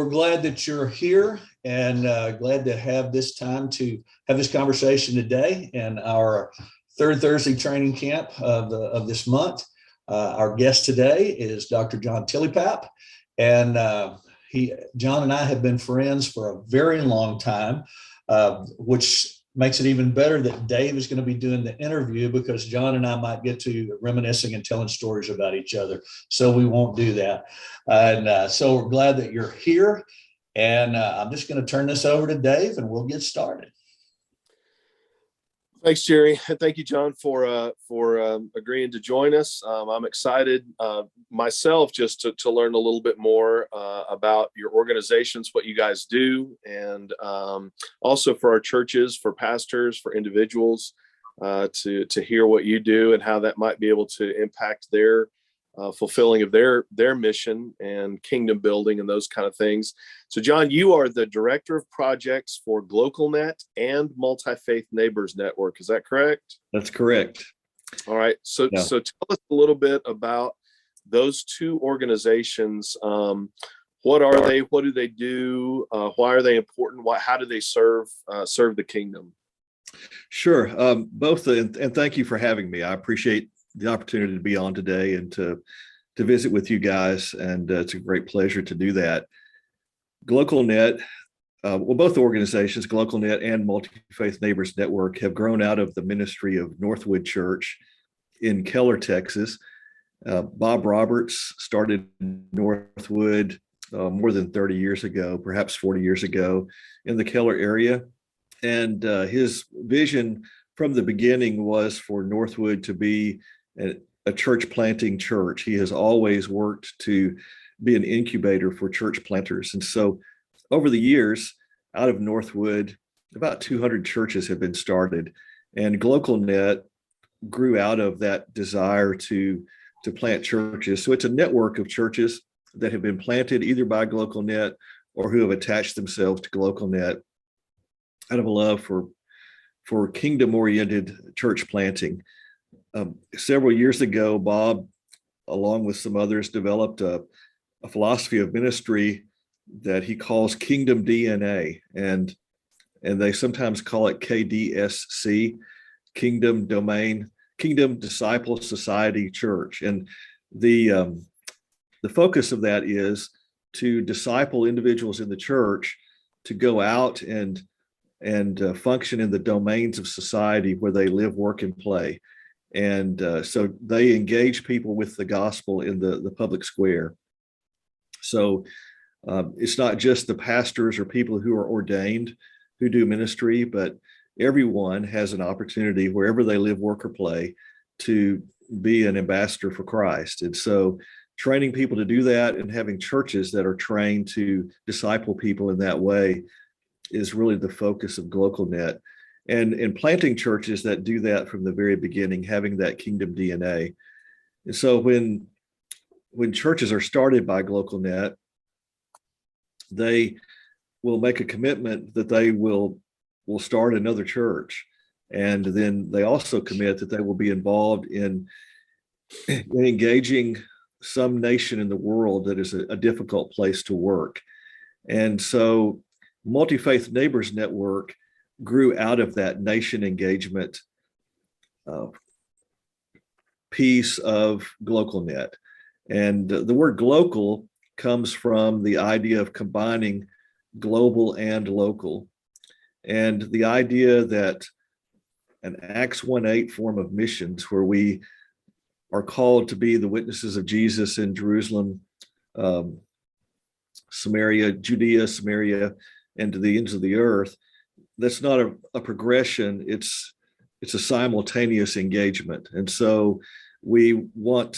we're glad that you're here and glad to have this time to have this conversation today in our third Thursday training camp of this month. Our guest today is Dr. John Thielepape, and John and I have been friends for a very long time, which makes it even better that Dave is going to be doing the interview, because John and I might get to reminiscing and telling stories about each other. So we won't do that. So we're glad that you're here. And I'm just going to turn this over to Dave and we'll get started. Thanks, Jerry. And thank you, John, for agreeing to join us. I'm excited myself just to learn a little bit more about your organizations, what you guys do, and also for our churches, for pastors, for individuals, to hear what you do and how that might be able to impact their fulfilling of their mission and kingdom building and those kind of things. So, John, you are the director of projects for GlocalNet and MultiFaith Neighbors Network. Is that correct? That's correct. All right. So tell us a little bit about those two organizations. What are they? What do they do? Why are they important? How do they serve the kingdom? Sure. Both, and thank you for having me. I appreciate the opportunity to be on today and to visit with you guys, and it's a great pleasure to do that. GlocalNet, both organizations, GlocalNet and MultiFaith Neighbors Network, have grown out of the ministry of Northwood Church in Keller, Texas. Bob Roberts started Northwood more than 30 years ago, perhaps 40 years ago, in the Keller area. And his vision from the beginning was for Northwood to be a church planting church. He has always worked to be an incubator for church planters. And so over the years, out of Northwood, about 200 churches have been started. And GlocalNet grew out of that desire to plant churches. So it's a network of churches that have been planted either by GlocalNet or who have attached themselves to GlocalNet out of a love for kingdom-oriented church planting. Several years ago, Bob, along with some others, developed a philosophy of ministry that he calls Kingdom DNA, and they sometimes call it KDSC, Kingdom Disciple Society Church. And the focus of that is to disciple individuals in the church to go out and function in the domains of society where they live, work, and play. And so they engage people with the gospel in the public square. So it's not just the pastors or people who are ordained who do ministry, but everyone has an opportunity wherever they live, work, or play to be an ambassador for Christ. And so training people to do that and having churches that are trained to disciple people in that way is really the focus of GlocalNet. And planting churches that do that from the very beginning, having that kingdom DNA. And so when churches are started by GlocalNet, they will make a commitment that they will start another church. And then they also commit that they will be involved in engaging some nation in the world that is a difficult place to work. And so MultiFaith Neighbors Network grew out of that nation engagement piece of GlocalNet. And the word global comes from the idea of combining global and local. And the idea that an Acts 1:8 form of missions, where we are called to be the witnesses of Jesus in Jerusalem, Samaria, Judea, Samaria, and to the ends of the earth, that's not a progression. It's a simultaneous engagement. And so we want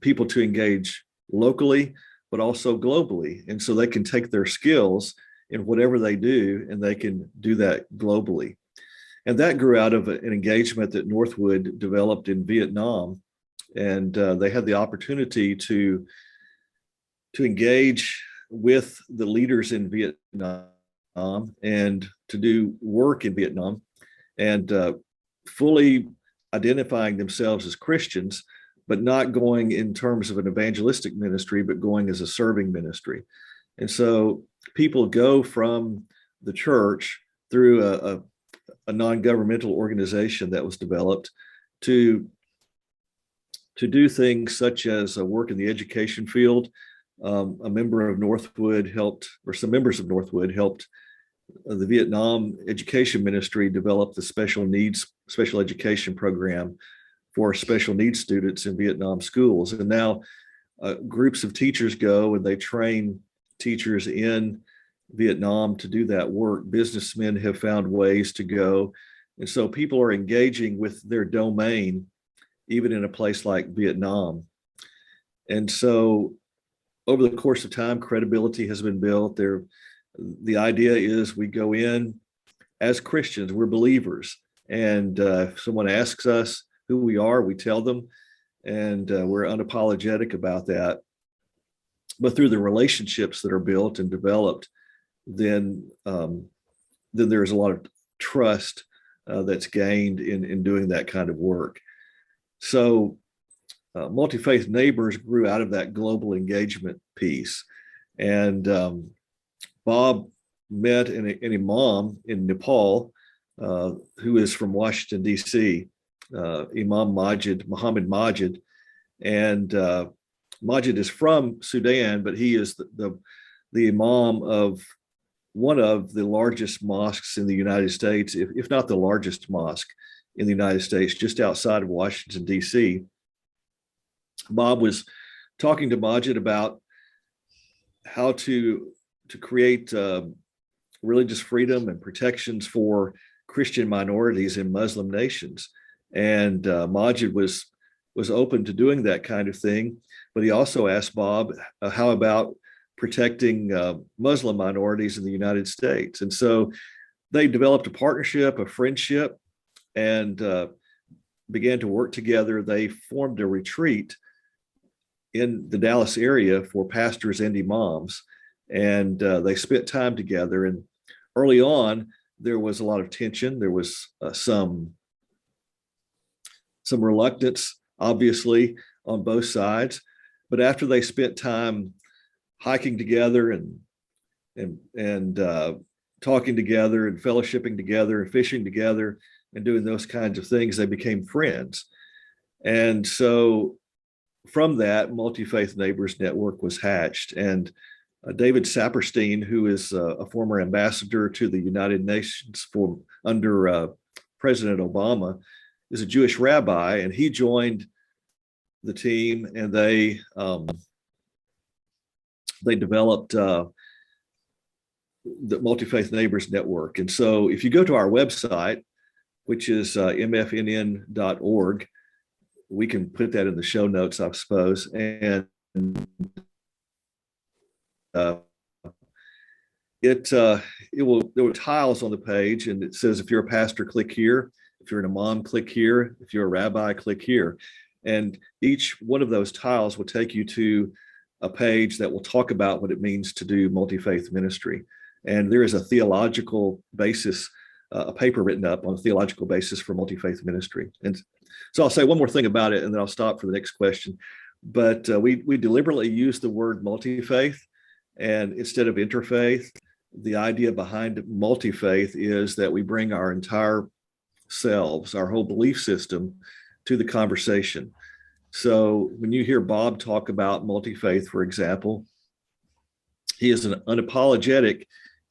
people to engage locally, but also globally. And so they can take their skills in whatever they do, and they can do that globally. And that grew out of an engagement that Northwood developed in Vietnam. And they had the opportunity to engage with the leaders in Vietnam and to do work in Vietnam, and fully identifying themselves as Christians, but not going in terms of an evangelistic ministry, but going as a serving ministry. And so people go from the church through a non-governmental organization that was developed to do things such as work in the education field. A member of Northwood helped, or some members of Northwood helped the Vietnam Education Ministry develop the special education program for special needs students in Vietnam schools. And now groups of teachers go and they train teachers in Vietnam to do that work. Businessmen have found ways to go. And so people are engaging with their domain, even in a place like Vietnam. And so over the course of time, credibility has been built there. The idea is we go in as Christians, we're believers. And if someone asks us who we are, we tell them, and we're unapologetic about that. But through the relationships that are built and developed, then there's a lot of trust that's gained in doing that kind of work. So MultiFaith Neighbors grew out of that global engagement piece. And Bob met an imam in Nepal who is from Washington, D.C., Imam Muhammad Majid. And Majid is from Sudan, but he is the imam of one of the largest mosques in the United States, if not the largest mosque in the United States, just outside of Washington, D.C. Bob was talking to Majid about how to create religious freedom and protections for Christian minorities in Muslim nations. And Majid was open to doing that kind of thing, but he also asked Bob, how about protecting Muslim minorities in the United States? And so they developed a partnership, a friendship, and began to work together. They formed a retreat in the Dallas area for pastors and imams, and they spent time together. And early on, there was a lot of tension. There was some reluctance, obviously, on both sides. But after they spent time hiking together and talking together and fellowshipping together and fishing together and doing those kinds of things, they became friends. And so from that, MultiFaith Neighbors Network was hatched. And David Saperstein, who is a former ambassador to the United Nations under President Obama, is a Jewish rabbi, and he joined the team, and they developed the MultiFaith Neighbors Network. And so if you go to our website, which is mfnn.org, we can put that in the show notes, I suppose. And there were tiles on the page, and it says, if you're a pastor, click here. If you're an imam, click here. If you're a rabbi, click here. And each one of those tiles will take you to a page that will talk about what it means to do multi-faith ministry. And there is a theological basis, a paper written up on a theological basis for multi-faith ministry. And so I'll say one more thing about it, and then I'll stop for the next question. But we deliberately use the word multi-faith, and instead of interfaith. The idea behind multi-faith is that we bring our entire selves, our whole belief system, to the conversation. So when you hear Bob talk about multi-faith, for example, he is an unapologetic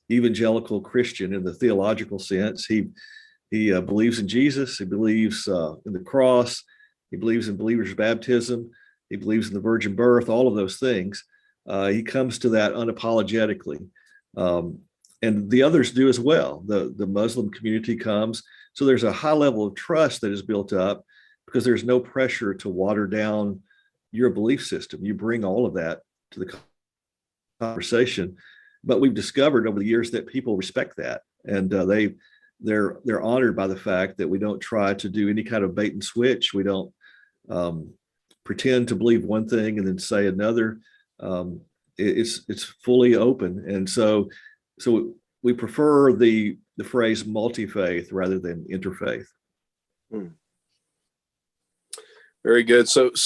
evangelical Christian in the theological sense. He believes in Jesus. He believes in the cross. He believes in believers' baptism. He believes in the virgin birth, all of those things. He comes to that unapologetically. And the others do as well. The Muslim community comes. So there's a high level of trust that is built up because there's no pressure to water down your belief system. You bring all of that to the conversation. But we've discovered over the years that people respect that. And they're honored by the fact that we don't try to do any kind of bait and switch. We don't pretend to believe one thing and then say another. It's fully open. And so we prefer the phrase multi-faith rather than interfaith. Very good. So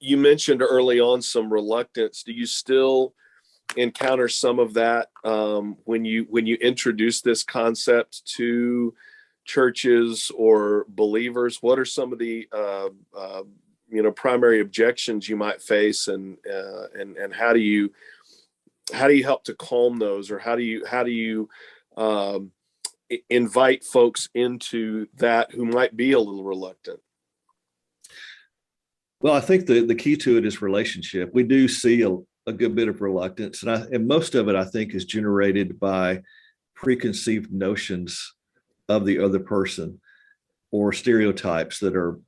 you mentioned early on some reluctance. Do you still encounter some of that when you introduce this concept to churches or believers? What are some of the primary objections you might face, and how do you help to calm those, or how do you invite folks into that who might be a little reluctant? Well, I think the key to it is relationship. We do see a good bit of reluctance, and most of it, I think, is generated by preconceived notions of the other person, or stereotypes that are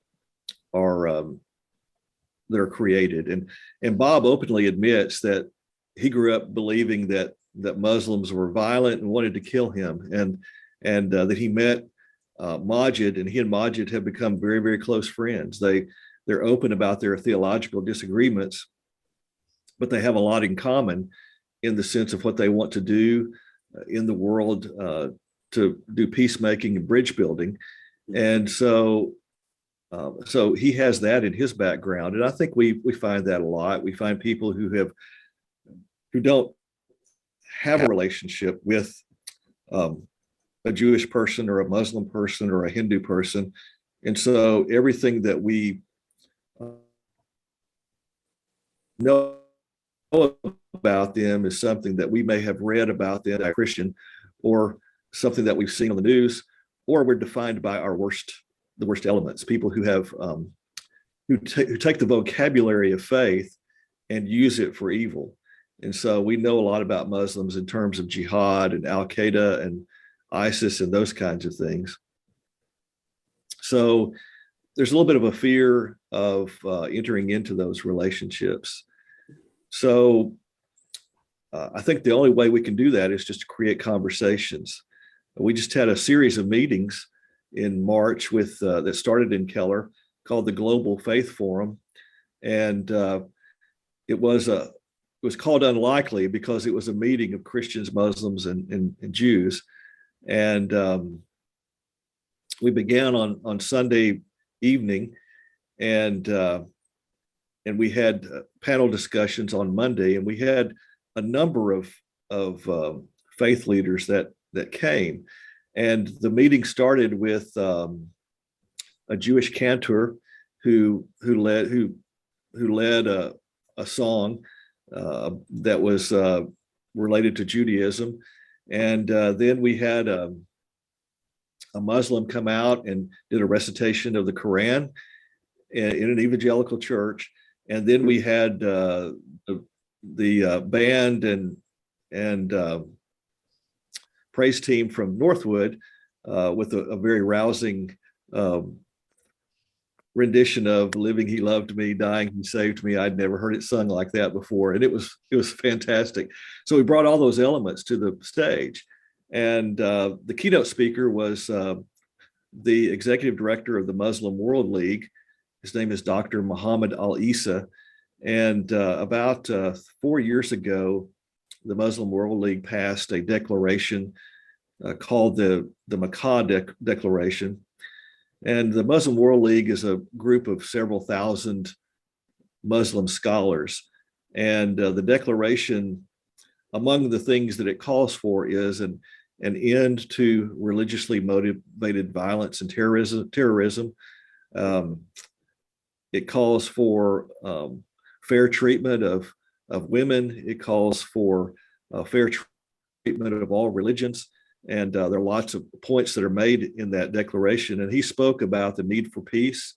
created. And Bob openly admits that he grew up believing that Muslims were violent and wanted to kill him, and that he met Majid, and he and Majid have become very, very close friends. They're open about their theological disagreements, but they have a lot in common in the sense of what they want to do in the world to do peacemaking and bridge building. And so he has that in his background. And I think we find that a lot. We find people who don't have a relationship with a Jewish person or a Muslim person or a Hindu person. And so everything that we know about them is something that we may have read about them as Christian, or something that we've seen on the news, or we're defined by the worst elements, people who have who take the vocabulary of faith and use it for evil. And so we know a lot about Muslims in terms of jihad and Al-Qaeda and ISIS and those kinds of things. So there's a little bit of a fear of entering into those relationships. So I think the only way we can do that is just to create conversations. We just had a series of meetings in March that started in Keller, called the Global Faith Forum, and it was called Unlikely because it was a meeting of Christians, Muslims, and Jews, and we began on Sunday evening, and we had panel discussions on Monday, and we had a number of faith leaders that came, and the meeting started with a Jewish cantor who led a song that was related to Judaism, and then we had a Muslim come out and did a recitation of the Quran in an evangelical church, and then we had the band and praise team from Northwood with a very rousing rendition of "Living He Loved Me, Dying He Saved Me." I'd never heard it sung like that before, and it was fantastic. So we brought all those elements to the stage, and the keynote speaker was the executive director of the Muslim World League. His name is Dr. Muhammad Al-Isa, and about 4 years ago, the Muslim World League passed a declaration called the Makkah Declaration. And the Muslim World League is a group of several thousand Muslim scholars. And the declaration, among the things that it calls for, is an end to religiously motivated violence and terrorism. It calls for fair treatment of women. It calls for fair treatment of all religions. And there are lots of points that are made in that declaration. And he spoke about the need for peace,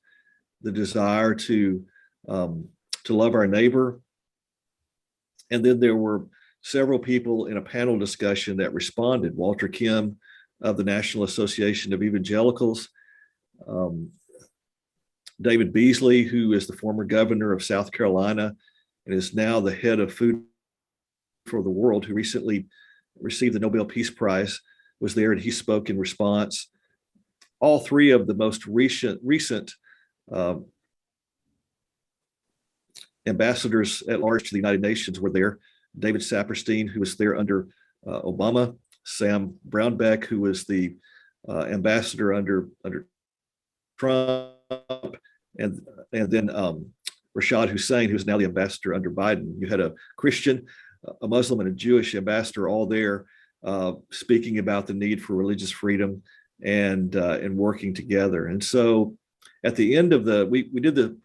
the desire to love our neighbor. And then there were several people in a panel discussion that responded. Walter Kim of the National Association of Evangelicals, David Beasley, who is the former governor of South Carolina and is now the head of Food for the World, who recently received the Nobel Peace Prize, was there, and he spoke in response. All three of the most recent ambassadors at large to the United Nations were there. David Saperstein, who was there under Obama, Sam Brownback, who was the ambassador under Trump, and then Rashad Hussain, who's now the ambassador under Biden. You had a Christian, a Muslim and a Jewish ambassador all there, speaking about the need for religious freedom and working together. And so at the end of we did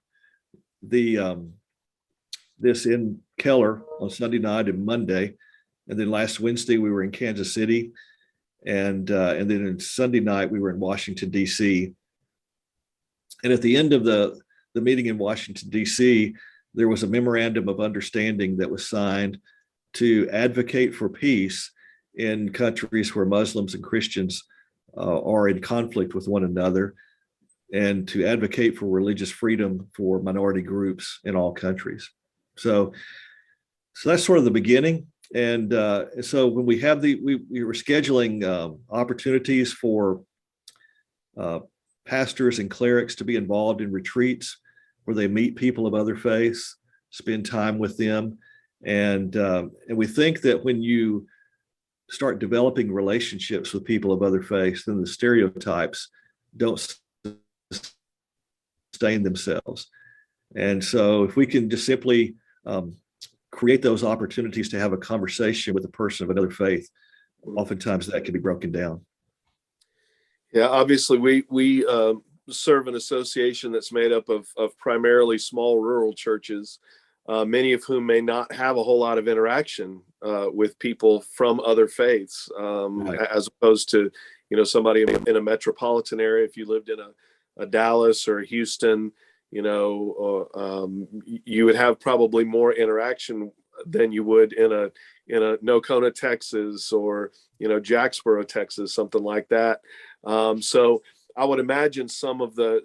this in Keller on Sunday night and Monday, and then last Wednesday we were in Kansas City, and then on Sunday night we were in Washington D.C. And at the end of the meeting in Washington D.C., there was a memorandum of understanding that was signed to advocate for peace in countries where Muslims and Christians are in conflict with one another, and to advocate for religious freedom for minority groups in all countries. So that's sort of the beginning. And so when we have we were scheduling opportunities for pastors and clerics to be involved in retreats where they meet people of other faiths, spend time with them. And we think that when you start developing relationships with people of other faiths, then the stereotypes don't sustain themselves. And so if we can just simply create those opportunities to have a conversation with a person of another faith, oftentimes that can be broken down. Yeah, obviously we serve an association that's made up of primarily small rural churches, many of whom may not have a whole lot of interaction with people from other faiths, Right. as opposed to, somebody in a metropolitan area. If you lived in a Dallas or a Houston, you would have probably more interaction than you would in a Nocona, Texas, or Jacksboro, Texas, something like that. So I would imagine some of the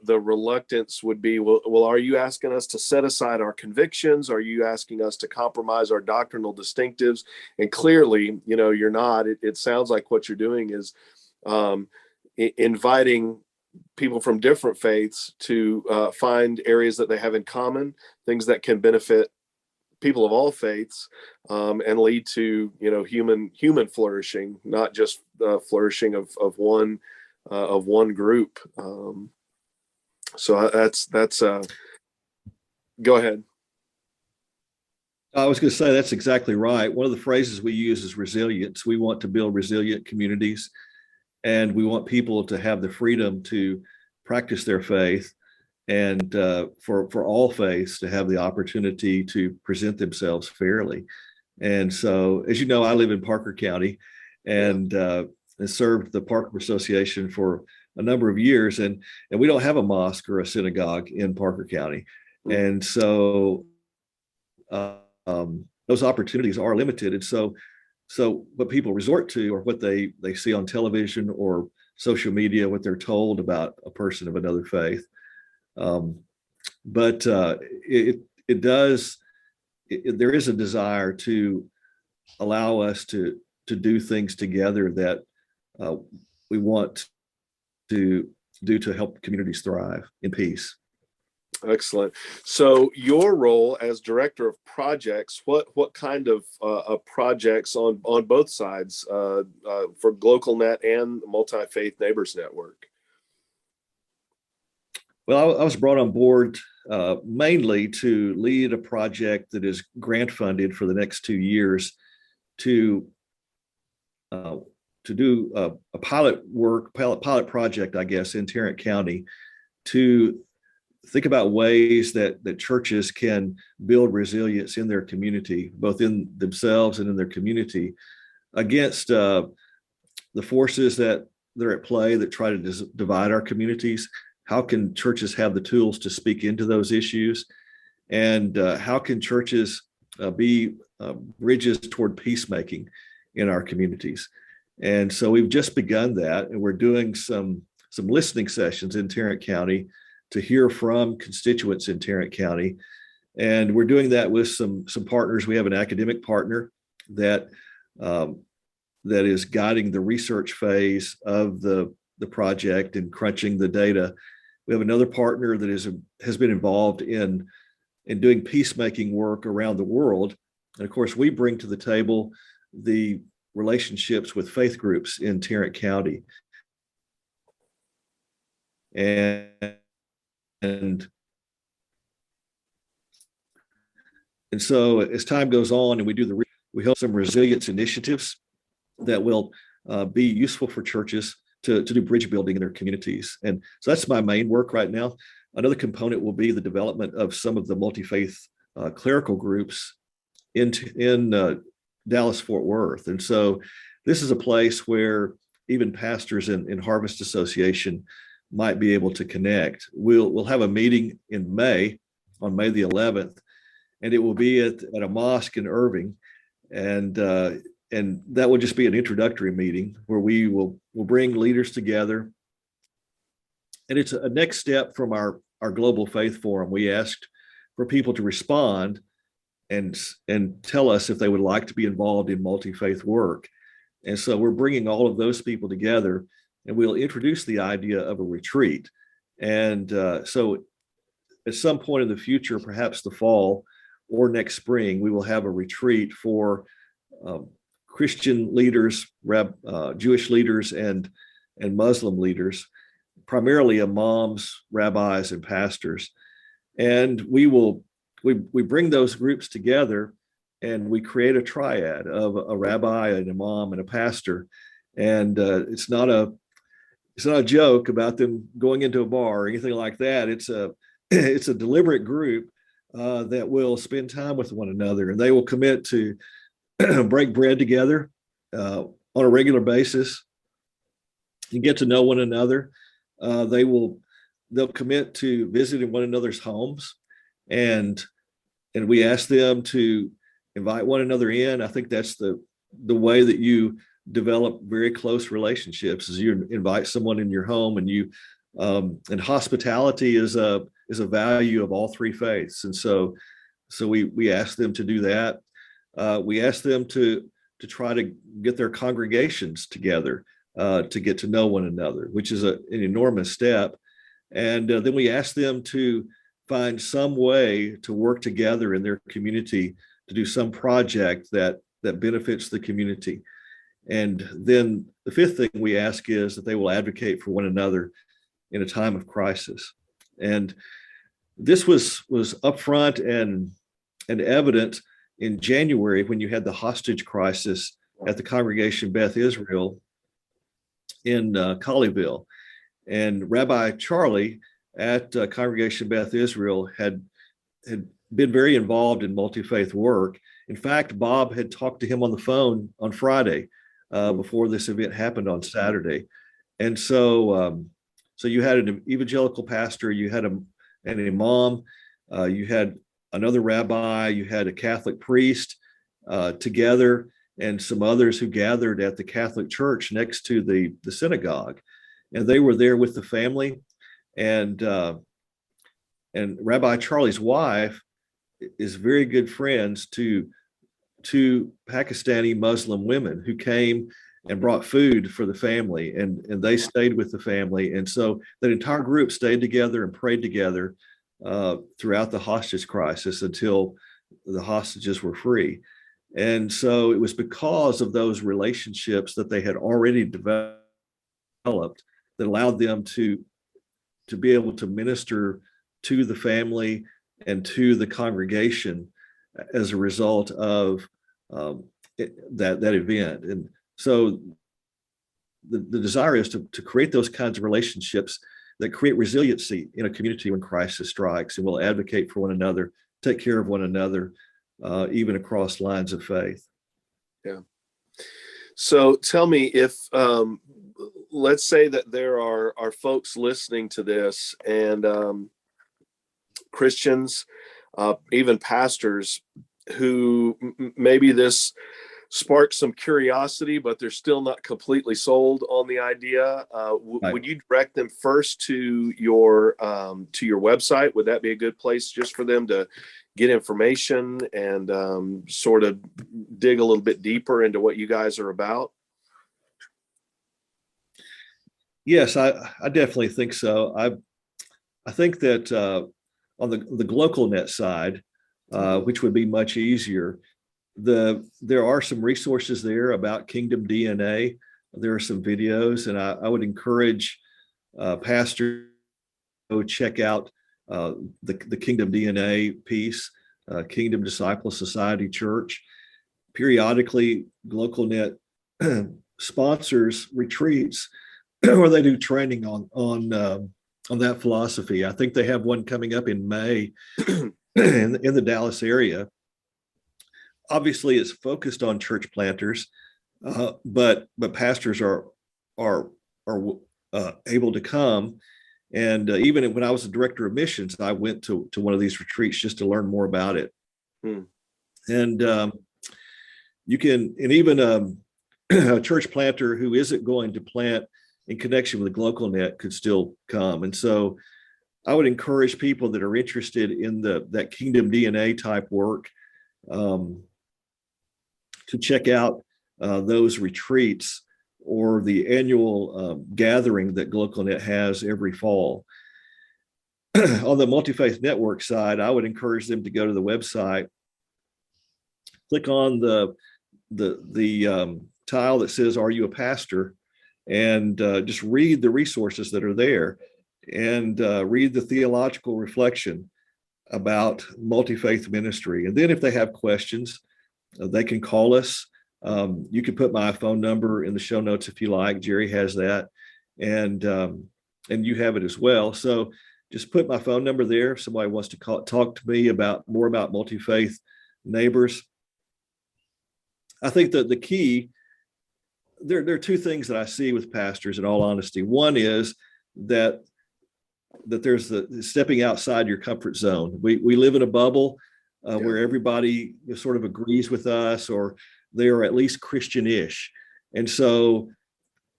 reluctance would be, well, are you asking us to set aside our convictions? Are you asking us to compromise our doctrinal distinctives? And clearly, you're not. It sounds like what you're doing is inviting people from different faiths to find areas that they have in common, things that can benefit people of all faiths, and lead to human flourishing, not just flourishing of one group. So that's go ahead. I was going to say that's exactly right. One of the phrases we use is resilience. We want to build resilient communities, and we want people to have the freedom to practice their faith, and for all faiths to have the opportunity to present themselves fairly. And so, as you know, I live in Parker County, and served the Parker Association for a number of years, and we don't have a mosque or a synagogue in Parker County. And so those opportunities are limited. And so what people resort to, or what they see on television or social media, what they're told about a person of another faith. But there is a desire to allow us to do things together that we want to do to help communities thrive in peace. Excellent. So your role as director of projects, what kind of projects on both sides for GlocalNet and MultiFaith Neighbors Network? Well, I was brought on board mainly to lead a project that is grant funded for the next 2 years to do a pilot project, I guess, in Tarrant County, to think about ways that churches can build resilience in their community, both in themselves and in their community, against the forces that are at play that try to divide our communities. How can churches have the tools to speak into those issues? And how can churches be bridges toward peacemaking in our communities? And so we've just begun that, and we're doing some listening sessions in Tarrant County to hear from constituents in Tarrant County. And we're doing that with some partners. We have an academic partner that is guiding the research phase of the project and crunching the data. We have another partner that has been involved in doing peacemaking work around the world. And of course, we bring to the table the relationships with faith groups in Tarrant County. And And so as time goes on and we help some resilience initiatives that will be useful for churches to do bridge building in their communities. And so that's my main work right now. Another component will be the development of some of the multi-faith clerical groups in Dallas-Fort Worth. And so this is a place where even pastors in Harvest Association might be able to connect. We'll have a meeting in May, on May the 11th, and it will be at a mosque in Irving. And that will just be an introductory meeting where we'll bring leaders together. And it's a next step from our Global Faith Forum. We asked for people to respond and tell us if they would like to be involved in multi-faith work. And so we're bringing all of those people together, and we'll introduce the idea of a retreat. And so at some point in the future, perhaps the fall or next spring, we will have a retreat for Christian leaders, Jewish leaders, and Muslim leaders, primarily imams, rabbis, and pastors. And we bring those groups together, and we create a triad of a rabbi, an imam, and a pastor. And it's not a joke about them going into a bar or anything like that. It's a deliberate group that will spend time with one another, and they will commit to break bread together on a regular basis and get to know one another. They'll commit to visiting one another's homes, and we ask them to invite one another in. I think that's the way that you develop very close relationships, is you invite someone in your home, and hospitality is a value of all three faiths. And so we ask them to do that. We ask them to try to get their congregations together to get to know one another, which is an enormous step. And then we ask them to find some way to work together in their community to do some project that benefits the community. And then the fifth thing we ask is that they will advocate for one another in a time of crisis. And this was upfront and evident in January when you had the hostage crisis at the Congregation Beth Israel in Colleyville. And Rabbi Charlie at Congregation Beth Israel had been very involved in multi-faith work. In fact, Bob had talked to him on the phone on Friday before this event happened on Saturday. And so you had an evangelical pastor, you had an imam, you had another rabbi, you had a Catholic priest together, and some others who gathered at the Catholic church next to the synagogue. And they were there with the family. And Rabbi Charlie's wife is very good friends to two Pakistani Muslim women who came and brought food for the family, and they stayed with the family. And so that entire group stayed together and prayed together throughout the hostage crisis until the hostages were free. And so it was because of those relationships that they had already developed that allowed them to be able to minister to the family and to the congregation as a result of that event. And so the desire is to create those kinds of relationships that create resiliency in a community when crisis strikes, and will advocate for one another, take care of one another, even across lines of faith. Yeah. So tell me, if let's say that there are folks listening to this, and Christians, even pastors, who maybe this sparks some curiosity, but they're still not completely sold on the idea. Right. Would you direct them first to your website? Would that be a good place just for them to get information and sort of dig a little bit deeper into what you guys are about? Yes, I definitely think so. I think that on the GlocalNet side, which would be much easier, there are some resources there about Kingdom DNA. There are some videos, and I would encourage pastors to check out the Kingdom DNA piece. Kingdom Disciple Society Church. Periodically, GlocalNet sponsors retreats where they do training on that philosophy. I think they have one coming up in May in the Dallas area. Obviously, it's focused on church planters, but pastors are able to come. And even when I was the director of missions, I went to one of these retreats just to learn more about it. And you can, and even a church planter who isn't going to plant in connection with the GlocalNet could still come. And so I would encourage people that are interested in that kingdom DNA type work to check out those retreats or the annual gathering that GlocalNet has every fall. On the MultiFaith Network side, I would encourage them to go to the website, click on the tile that says, "Are you a pastor?" and just read the resources that are there, and read the theological reflection about multi-faith ministry. And then if they have questions, they can call us. You can put my phone number in the show notes if you like. Jerry has that, and you have it as well. So just put my phone number there if somebody wants to talk to me more about MultiFaith Neighbors. I think that the key, there are two things that I see with pastors, in all honesty. One is that there's the stepping outside your comfort zone. We live in a bubble where everybody sort of agrees with us, or they are at least Christian-ish. And so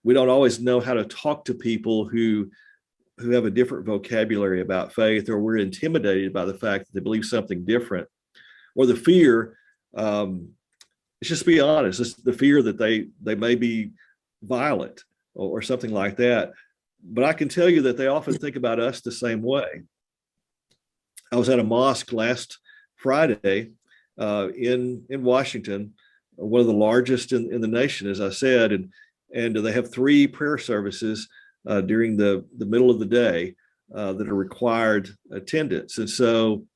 we don't always know how to talk to people who have a different vocabulary about faith, or we're intimidated by the fact that they believe something different, or the fear. Let's just be honest, it's the fear that they may be violent or something like that. But I can tell you that they often think about us the same way. I was at a mosque last Friday in Washington, one of the largest in the nation, as I said, and they have 3 prayer services during the middle of the day that are required attendance. And so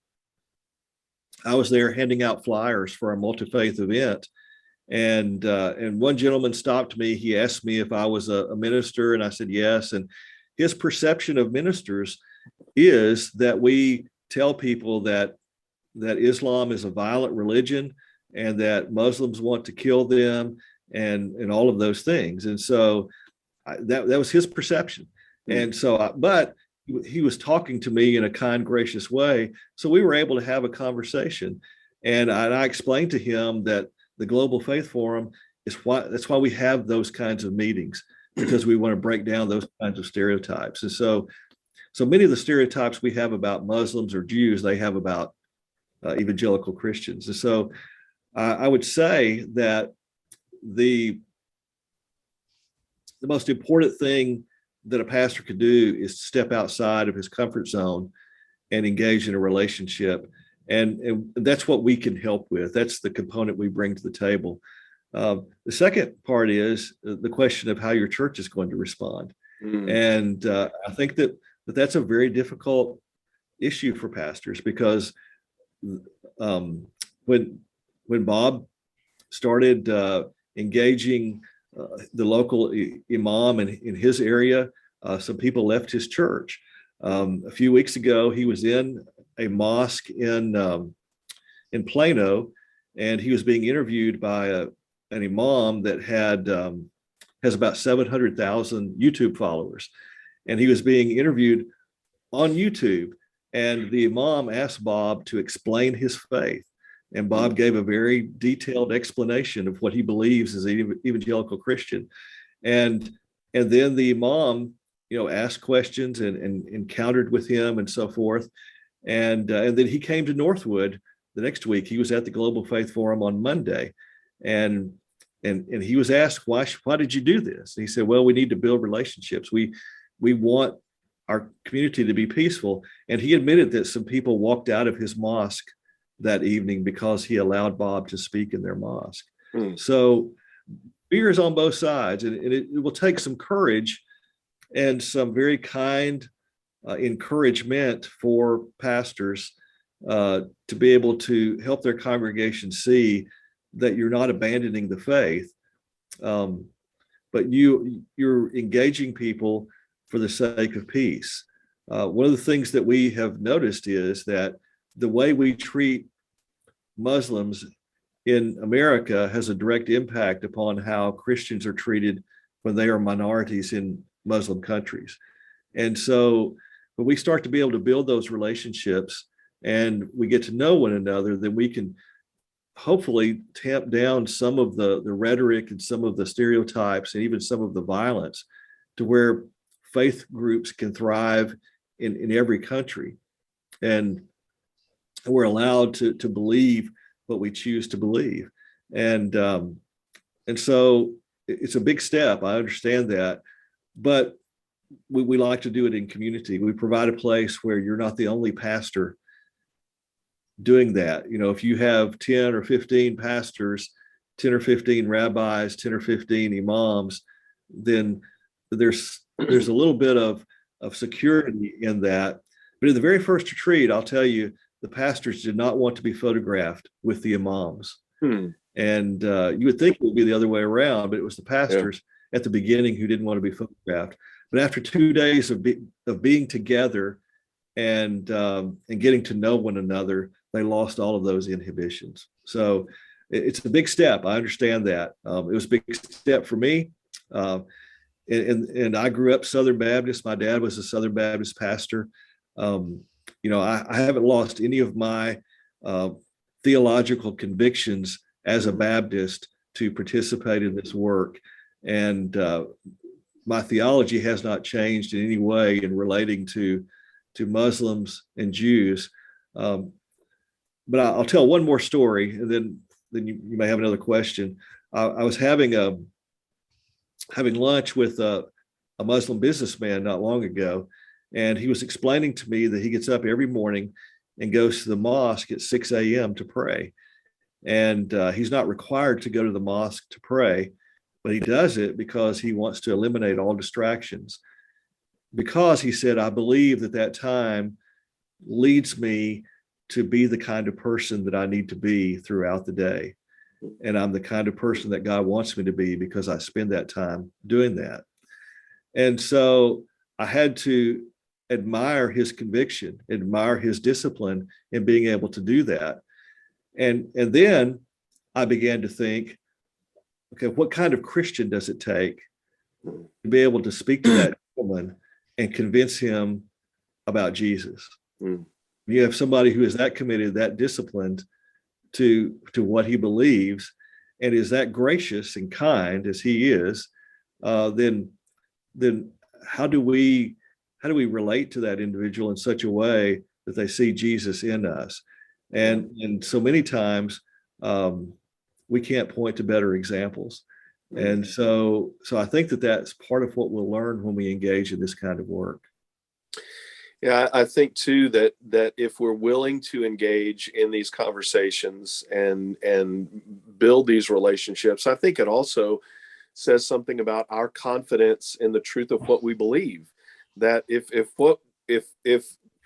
I was there handing out flyers for our multi-faith event. And one gentleman stopped me. He asked me if I was a minister, and I said yes. And his perception of ministers is that we tell people that Islam is a violent religion and that Muslims want to kill them and all of those things. And so that was his perception. And so, but he was talking to me in a kind, gracious way. So we were able to have a conversation. And I explained to him that the Global Faith Forum that's why we have those kinds of meetings, because we want to break down those kinds of stereotypes. And so many of the stereotypes we have about Muslims or Jews, they have about evangelical Christians. And so I would say that the most important thing that a pastor could do is step outside of his comfort zone and engage in a relationship. And that's what we can help with. That's the component we bring to the table. The second part is the question of how your church is going to respond. And I think that's a very difficult issue for pastors, because when Bob started engaging the local imam in his area, some people left his church. A few weeks ago, he was in a mosque in Plano, and he was being interviewed by an imam that has about 700,000 YouTube followers, and he was being interviewed on YouTube. And the imam asked Bob to explain his faith, and Bob gave a very detailed explanation of what he believes as an evangelical Christian. And then the imam, asked questions and encountered with him and so forth. And then he came to Northwood the next week. He was at the Global Faith Forum on Monday, and he was asked, why did you do this? And he said, well, we need to build relationships. We want our community to be peaceful. And he admitted that some people walked out of his mosque that evening because he allowed Bob to speak in their mosque. So fear is on both sides, and it will take some courage and some very kind encouragement for pastors to be able to help their congregation see that you're not abandoning the faith, but you're engaging people for the sake of peace. One of the things that we have noticed is that the way we treat Muslims in America has a direct impact upon how Christians are treated when they are minorities in Muslim countries. And so when we start to be able to build those relationships and we get to know one another, then we can hopefully tamp down some of the rhetoric and some of the stereotypes and even some of the violence to where faith groups can thrive in every country. And we're allowed to believe what we choose to believe. And so it's a big step. I understand that, but we like to do it in community. We provide a place where you're not the only pastor doing that. You know, if you have 10 or 15 pastors, 10 or 15 rabbis, 10 or 15 imams, then there's a little bit of security in that. But in the very first retreat, I'll tell you, the pastors did not want to be photographed with the imams. And you would think it would be the other way around, but it was the pastors at the beginning who didn't want to be photographed. But after 2 days of being together and getting to know one another, they lost all of those inhibitions. So it's a big step. I understand that. It was a big step for me. And I grew up Southern Baptist. My dad was a Southern Baptist pastor. You know, I haven't lost any of my theological convictions as a Baptist to participate in this work. And my theology has not changed in any way in relating to Muslims and Jews. But I'll tell one more story, and then you may have another question. I was having lunch with a Muslim businessman not long ago, and he was explaining to me that he gets up every morning and goes to the mosque at 6 a.m. to pray. And he's not required to go to the mosque to pray, but he does it because he wants to eliminate all distractions. Because he said, I believe that time leads me to be the kind of person that I need to be throughout the day. And I'm the kind of person that God wants me to be because I spend that time doing that. And so I had to admire his conviction, admire his discipline in being able to do that. And then I began to think, okay, what kind of Christian does it take to be able to speak to that woman and convince him about Jesus? You have somebody who is that committed, that disciplined to what he believes, and is that gracious and kind as he is, then how do we relate to that individual in such a way that they see Jesus in us? And so many times we can't point to better examples. And so I think that's part of what we'll learn when we engage in this kind of work. Yeah, I think too that if we're willing to engage in these conversations and build these relationships, I think it also says something about our confidence in the truth of what we believe. That if what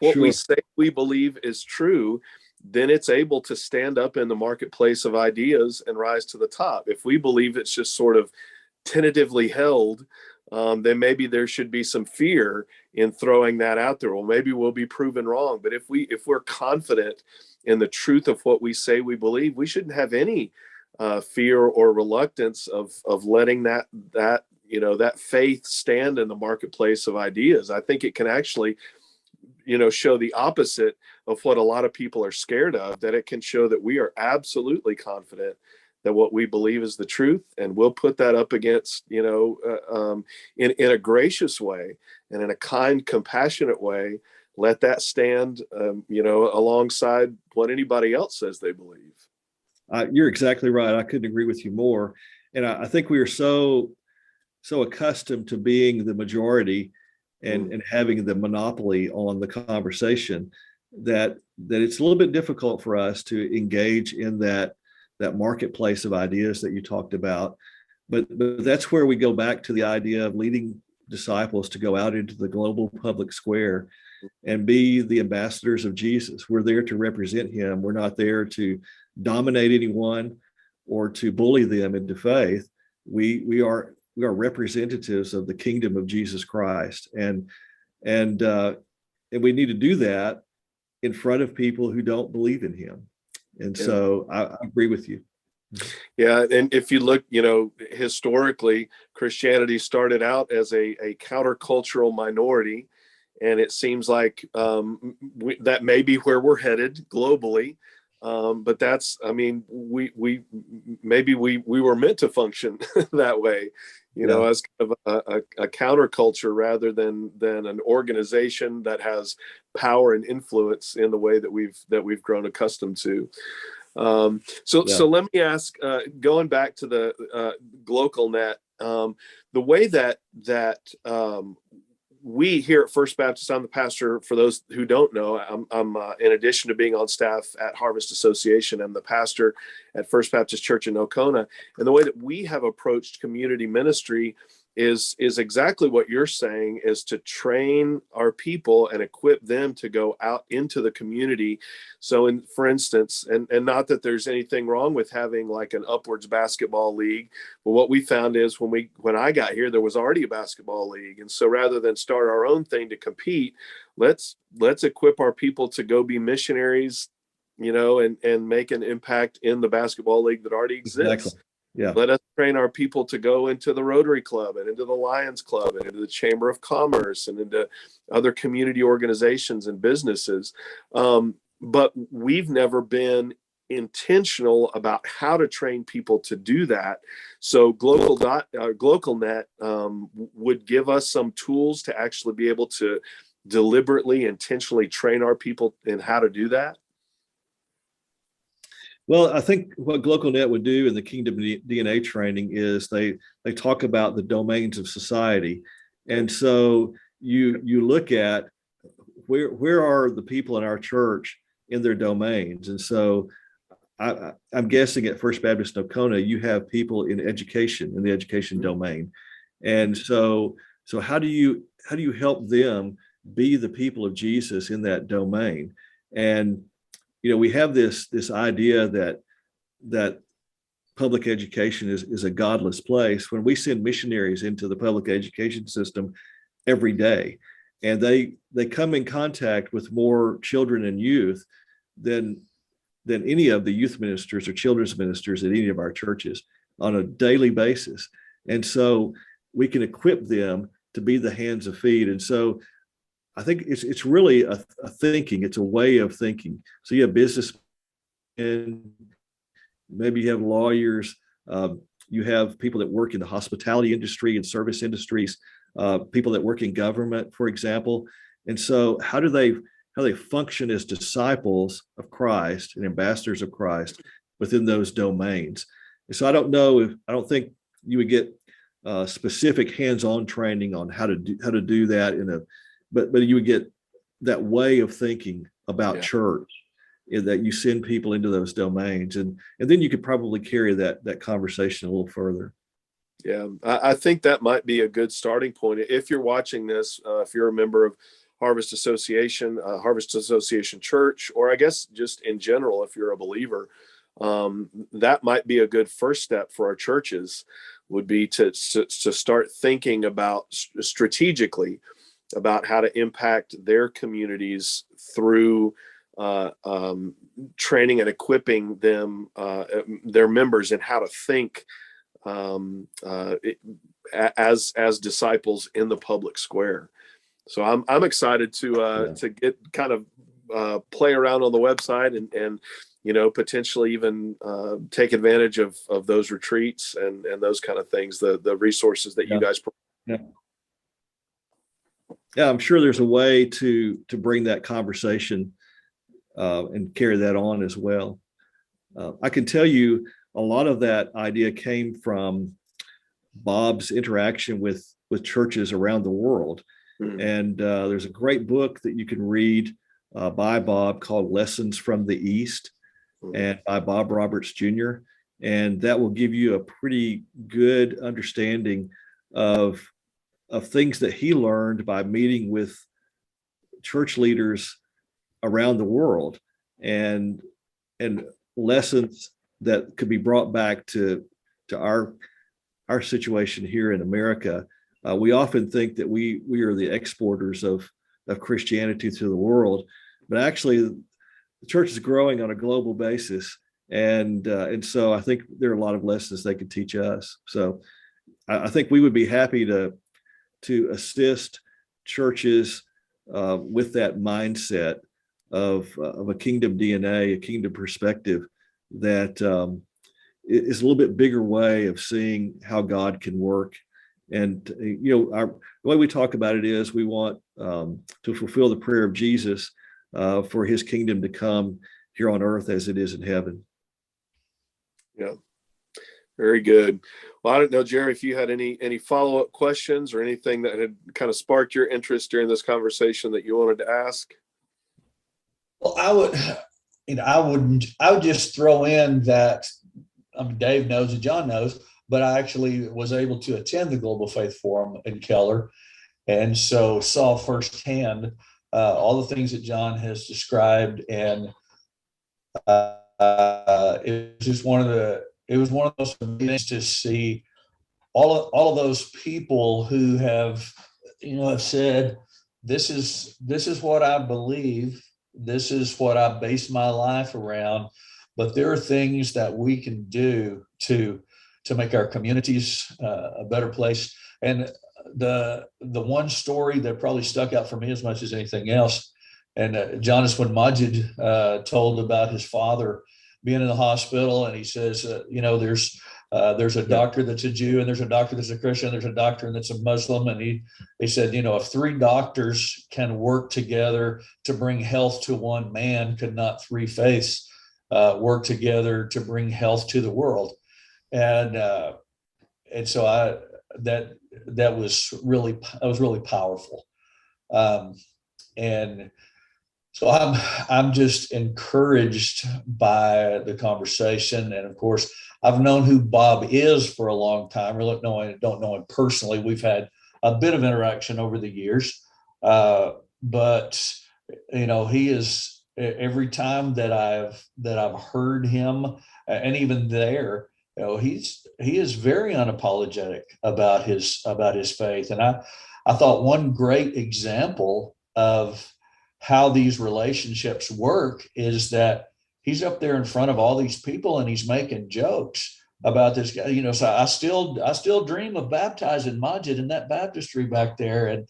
Sure. we say we believe is true, then it's able to stand up in the marketplace of ideas and rise to the top. If we believe it's just sort of tentatively held, then maybe there should be some fear in throwing that out there. Well, maybe we'll be proven wrong. But if we're confident in the truth of what we say we believe, we shouldn't have any fear or reluctance of letting that faith stand in the marketplace of ideas. I think it can actually, show the opposite of what a lot of people are scared of, that it can show that we are absolutely confident that what we believe is the truth, and we'll put that up against, in a gracious way and in a kind, compassionate way, let that stand, alongside what anybody else says they believe. You're exactly right. I couldn't agree with you more. And I think we are so accustomed to being the majority and having the monopoly on the conversation that it's a little bit difficult for us to engage in that marketplace of ideas that you talked about. But that's where we go back to the idea of leading disciples to go out into the global public square and be the ambassadors of Jesus. We're there to represent him. We're not there to dominate anyone or to bully them into faith. We are representatives of the kingdom of Jesus Christ, and we need to do that in front of people who don't believe in him. And so I agree with you. Yeah, and if you look, historically, Christianity started out as a countercultural minority, and it seems like that may be where we're headed globally. But that's, we were meant to function that way, as kind of a counterculture rather than an organization that has power and influence in the way that we've grown accustomed to. So let me ask, going back to the GlocalNet, the way that we here at First Baptist, I'm the pastor. For those who don't know, I'm in addition to being on staff at Harvest Association, I'm the pastor at First Baptist Church in Nocona. And the way that we have approached community ministry is exactly what you're saying, is to train our people and equip them to go out into the community. So for instance, and not that there's anything wrong with having like an upwards basketball league, but what we found is when I got here, there was already a basketball league. And so rather than start our own thing to compete, let's equip our people to go be missionaries, and make an impact in the basketball league that already exists. Exactly. Yeah. Let us train our people to go into the Rotary Club and into the Lions Club and into the Chamber of Commerce and into other community organizations and businesses. But we've never been intentional about how to train people to do that. So GlocalNet would give us some tools to actually be able to deliberately, intentionally train our people in how to do that. Well, I think what GlocalNet would do in the Kingdom DNA training is they talk about the domains of society. And so you look at where are the people in our church in their domains. And so I'm guessing at First Baptist Nocona, you have people in education, in the education domain. And so how do you help them be the people of Jesus in that domain? And we have this idea that public education is a godless place, when we send missionaries into the public education system every day, and they come in contact with more children and youth than any of the youth ministers or children's ministers at any of our churches on a daily basis. And so we can equip them to be the hands and feet. And so I think it's really a thinking. It's a way of thinking. So you have businessmen, maybe you have lawyers, you have people that work in the hospitality industry and service industries, people that work in government, for example. And so how do they function as disciples of Christ and ambassadors of Christ within those domains? And so I don't think you would get specific hands-on training on how to do that but you would get that way of thinking about church, that you send people into those domains, and then you could probably carry that conversation a little further. Yeah, I think that might be a good starting point. If you're watching this, if you're a member of Harvest Association Church, or I guess just in general, if you're a believer, that might be a good first step for our churches, would be to start thinking about strategically about how to impact their communities through training and equipping them, their members, in how to think as disciples in the public square. So I'm excited to get kind of play around on the website and potentially even take advantage of those retreats and those kind of things, the resources that you guys provide. Yeah, I'm sure there's a way to bring that conversation and carry that on as well. I can tell you a lot of that idea came from Bob's interaction with churches around the world. Mm-hmm. And there's a great book that you can read by Bob called Lessons from the East, mm-hmm. and by Bob Roberts Jr. And that will give you a pretty good understanding of things that he learned by meeting with church leaders around the world, and lessons that could be brought back to our situation here in America. We often think that we are the exporters of Christianity to the world, but actually the church is growing on a global basis, and so I think there are a lot of lessons they could teach us. So I think we would be happy to assist churches with that mindset of a kingdom DNA, a kingdom perspective that is a little bit bigger way of seeing how God can work. And the way we talk about it is we want to fulfill the prayer of Jesus for his kingdom to come here on earth as it is in heaven. Yeah, very good. Well, I don't know, Jerry, if you had any follow-up questions or anything that had kind of sparked your interest during this conversation that you wanted to ask. Well, I would just throw in that, Dave knows and John knows, but I actually was able to attend the Global Faith Forum in Keller, and so saw firsthand all the things that John has described, and it was just one of those things to see all of those people who have said, this is what I believe, this is what I base my life around, but there are things that we can do to make our communities a better place. And the one story that probably stuck out for me as much as anything else, and John, is when Majid told about his father being in the hospital, and he says, there's a doctor that's a Jew, and there's a doctor that's a Christian, there's a doctor that's a Muslim, and he said, if 3 doctors can work together to bring health to one man, could not 3 faiths work together to bring health to the world? And so that was really powerful, and so I'm just encouraged by the conversation. And of course, I've known who Bob is for a long time. Really don't know him personally. We've had a bit of interaction over the years, but he is, every time that I've heard him, and even there, he is very unapologetic about his faith. And I thought one great example of how these relationships work is that he's up there in front of all these people and he's making jokes about this guy, so I still dream of baptizing Majid in that baptistry back there. And,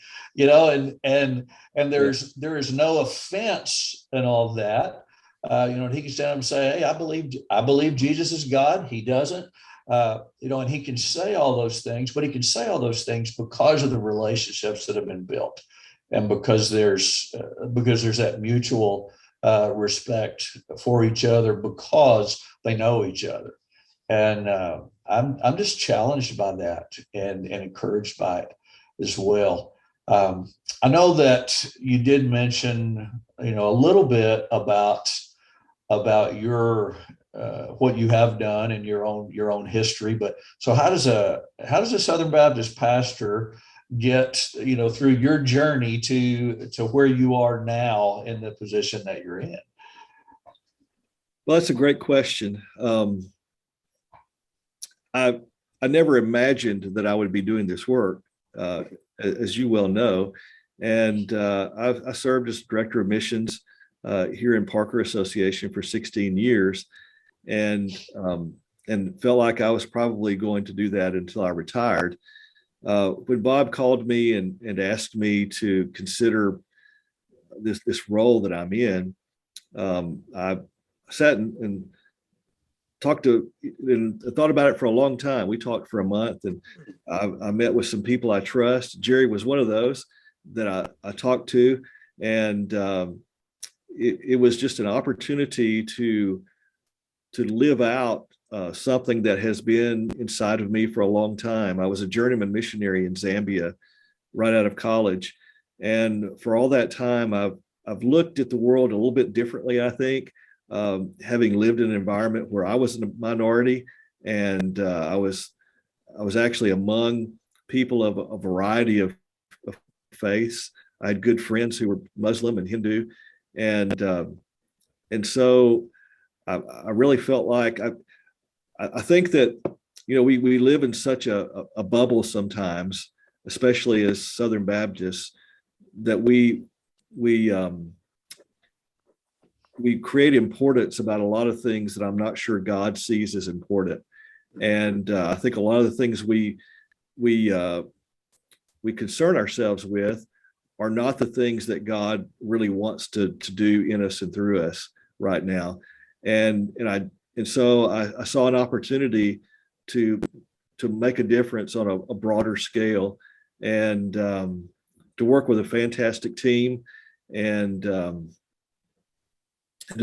and there is no offense in all of that. And he can stand up and say, hey, I believe Jesus is God. He doesn't, and he can say all those things, but he can say all those things because of the relationships that have been built. And because there's that mutual respect for each other, because they know each other. And I'm just challenged by that and encouraged by it as well. I know that you did mention, a little bit about your what you have done in your own history. But so how does a Southern Baptist pastor get through your journey to where you are now in the position that you're in? Well, that's a great question. I never imagined that I would be doing this work, as you well know, and I served as director of missions here in Parker Association for 16 years, and felt like I was probably going to do that until I retired. When Bob called me and asked me to consider this role that I'm in, I sat and talked and thought about it for a long time. We talked for a month, and I met with some people I trust. Jerry was one of those that I talked to, and it was just an opportunity to live out something that has been inside of me for a long time. I was a journeyman missionary in Zambia right out of college. And for all that time, I've looked at the world a little bit differently, I think, having lived in an environment where I was in a minority, and I was actually among people of a variety of faiths. I had good friends who were Muslim and Hindu, and so I really felt like I think that we live in such a bubble sometimes, especially as Southern Baptists, that we create importance about a lot of things that I'm not sure God sees as important. And I think a lot of the things we concern ourselves with are not the things that God really wants to do in us and through us right now. And so I saw an opportunity to make a difference on a broader scale, and to work with a fantastic team, and to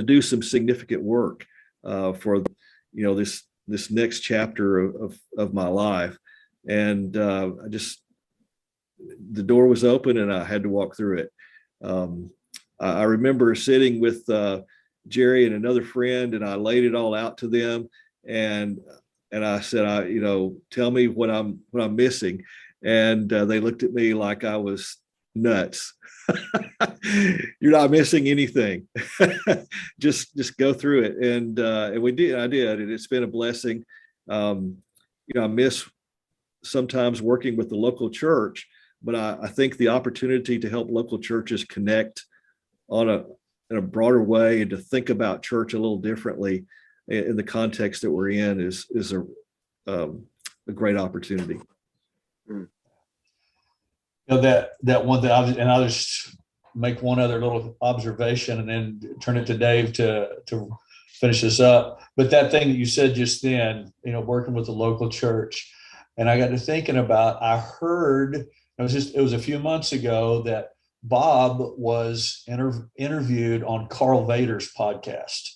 do some significant work for this next chapter of my life. And the door was open and I had to walk through it. I remember sitting with Jerry and another friend, and I laid it all out to them, and I said, tell me what I'm missing. And they looked at me like I was nuts. You're not missing anything. just go through it. And we did. I did, and it's been a blessing. I miss sometimes working with the local church, but I think the opportunity to help local churches connect in a broader way and to think about church a little differently in the context that we're in is a great opportunity. That one thing, I'll just make one other little observation and then turn it to Dave to finish this up. But that thing that you said just then, working with the local church, and I got to thinking about, I heard, it was a few months ago that Bob was interviewed on Carl Vader's podcast.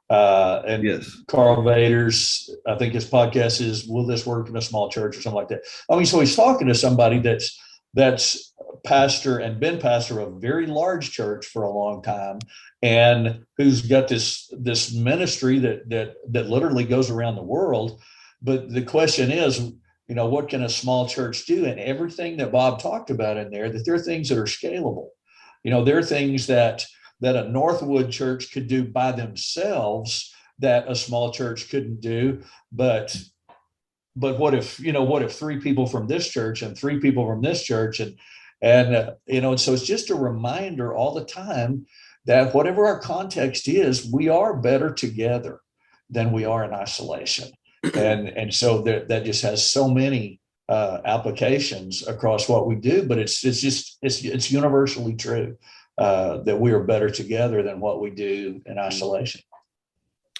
And yes, Carl Vader's, I think his podcast is "Will This Work in a Small Church?" or something like that. So he's talking to somebody that's pastor and been pastor of a very large church for a long time, and who's got this ministry that literally goes around the world. But the question is, what can a small church do? And everything that Bob talked about in there, that there are things that are scalable. There are things that a Northwood church could do by themselves that a small church couldn't do. But what if three people from this church and three people from this church and so it's just a reminder all the time that whatever our context is, we are better together than we are in isolation. And so that just has so many applications across what we do, but it's universally true that we are better together than what we do in isolation.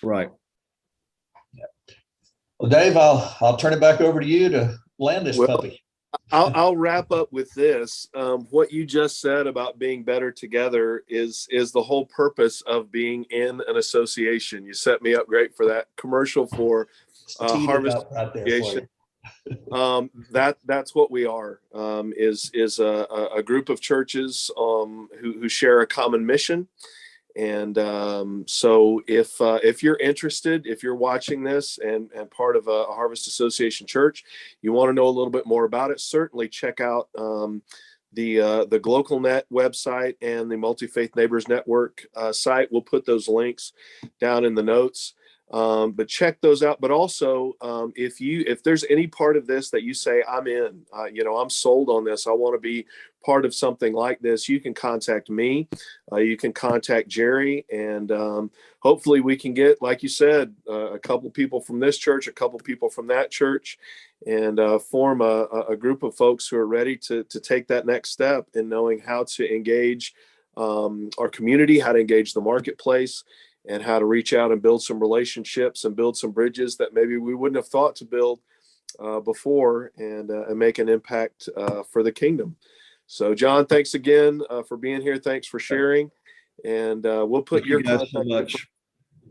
Right. Yeah. Well, Dave, I'll turn it back over to you to land this puppy. I'll wrap up with this. What you just said about being better together is the whole purpose of being in an association. You set me up great for that commercial for Harvest Association. That's what we are. Is a group of churches who share a common mission. And so if you're interested, if you're watching this and part of a Harvest Association church, you want to know a little bit more about it, certainly check out the GlocalNet website and the MultiFaith Neighbors Network site. We'll put those links down in the notes. But check those out. But also, if there's any part of this that you say, I'm in, I'm sold on this, I want to be part of something like this, you can contact me. You can contact Jerry, and hopefully we can get, like you said, a couple people from this church, a couple people from that church, and form a group of folks who are ready to take that next step in knowing how to engage our community, how to engage the marketplace, and how to reach out and build some relationships and build some bridges that maybe we wouldn't have thought to build before, and make an impact for the kingdom. So, John, thanks again for being here. Thanks for sharing, and we'll put your contact.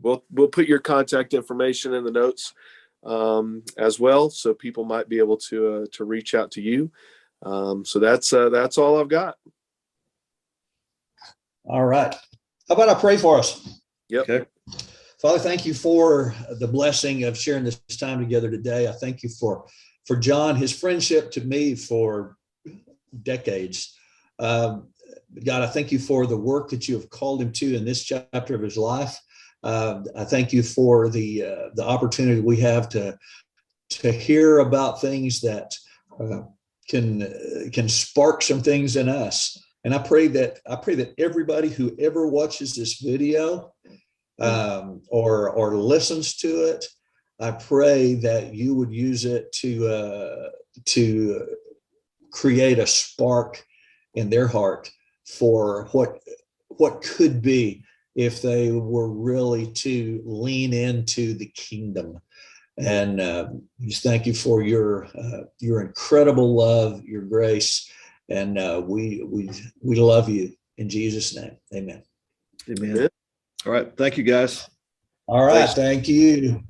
We'll put your contact information in the notes as well, so people might be able to reach out to you. So that's all I've got. All right. How about I pray for us? Yep. Okay. Father, thank you for the blessing of sharing this time together today. I thank you for John, his friendship to me for decades. God, I thank you for the work that you have called him to in this chapter of his life. I thank you for the opportunity we have to hear about things that can spark some things in us. And I pray that everybody who ever watches this video or listens to it, I pray that you would use it to create a spark in their heart for what could be if they were really to lean into the kingdom. And just thank you for your incredible love, your grace, and we love you in Jesus' name. Amen. Amen. All right. Thank you, guys. All right. Thanks. Thank you.